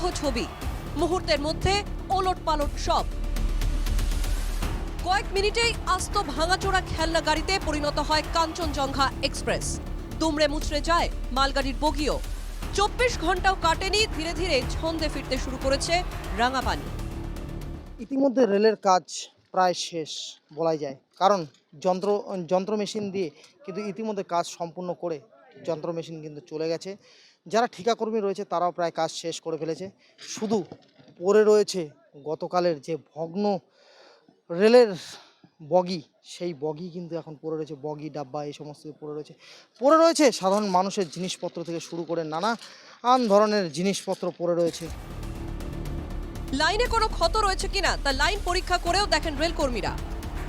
ভয়াবহ ছবি, মুহূর্তের মধ্যে ওলটপালট সব। কয়েক মিনিটেই আস্ত ভাঙাচোরা খেলনা গাড়িতে পরিণত হয় কাঞ্চনজঙ্ঘা এক্সপ্রেস। দুমড়ে মুচড়ে যায় মালগাড়ির বগিও। 24 ঘন্টাও কাটেনি, ধীরে ধীরে ছন্দে ফিরতে শুরু করেছে রাঙাপানি। ইতিমধ্যে রেলের কাজ প্রায় শেষ বলাই যায়, কারণ যন্ত্র মেশিন দিয়ে কিন্তু ইতিমধ্যে কাজ সম্পূর্ণ করে যন্ত্র মেশিন কিন্তু চলে গেছে। যারা ঠিকাকর্মী রয়েছে তারাও প্রায় কাজ শেষ করে ফেলেছে। শুধু পড়ে রয়েছে গতকালের যে ভগ্ন রেলের বগি, সেই বগি কিন্তু এখন পড়ে রয়েছে, বগি ডাব্বা এই সমস্ত পড়ে রয়েছে সাধারণ মানুষের জিনিসপত্র থেকে শুরু করে নানান ধরনের জিনিসপত্র পড়ে রয়েছে। লাইনে কোনো ক্ষত রয়েছে কিনা তা লাইন পরীক্ষা করেও দেখেন রেল কর্মীরা।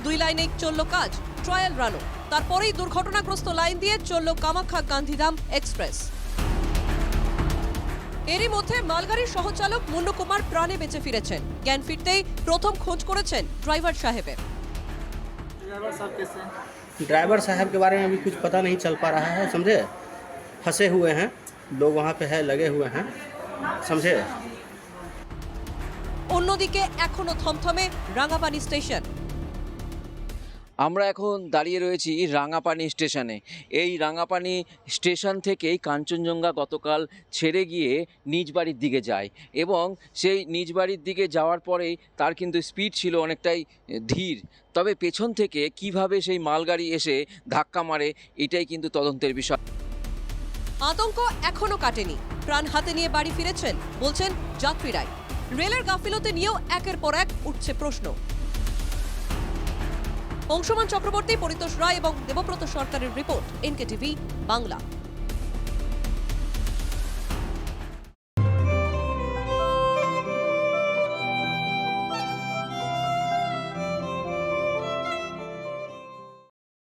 2 লাইনেই চলল কাজ, ট্রায়াল রানও। তারপরেই দুর্ঘটনাগ্রস্ত লাইন দিয়ে চলল কামাখ্যা গান্ধীধাম এক্সপ্রেস। এরই মধ্যে মালগাড়ির সহচালক মুন্নু কুমার প্রাণে বেঁচে ফিরেছেন। জ্ঞান ফিরতেই প্রথম খোঁজ করেছেন ড্রাইভার সাহেবের। ड्राइवर साहब के बारे में अभी कुछ पता नहीं चल पा रहा है, समझे। फंसे हुए हैं लोग, वहाँ पे है लगे हुए हैं, समझे। অন্যদিকে এখনো থমথমে রাঙাপানি স্টেশন। আমরা এখন দাঁড়িয়ে রয়েছি রাঙাপানি স্টেশনে। এই রাঙাপানি স্টেশন থেকেই কাঞ্চনজঙ্ঘা গতকাল ছেড়ে গিয়ে নিজ বাড়ির দিকে যায়, এবং সেই নিজ বাড়ির দিকে যাওয়ার পরেই তার কিন্তু স্পিড ছিল অনেকটাই ধীর। তবে পেছন থেকে কিভাবে সেই মালগাড়ি এসে ধাক্কা মারে, এটাই কিন্তু তদন্তের বিষয়। আতঙ্ক এখনো কাটেনি। প্রাণ হাতে নিয়ে বাড়ি ফিরেছেন বলছেন যাত্রীরাই। রেলের গাফিলতি নিয়েও একের পর এক উঠছে প্রশ্ন। অংশমান চক্রবর্তী, পরিতোষ রায় এবং দেবব্রত সরকারের রিপোর্ট, NKTV বাংলা।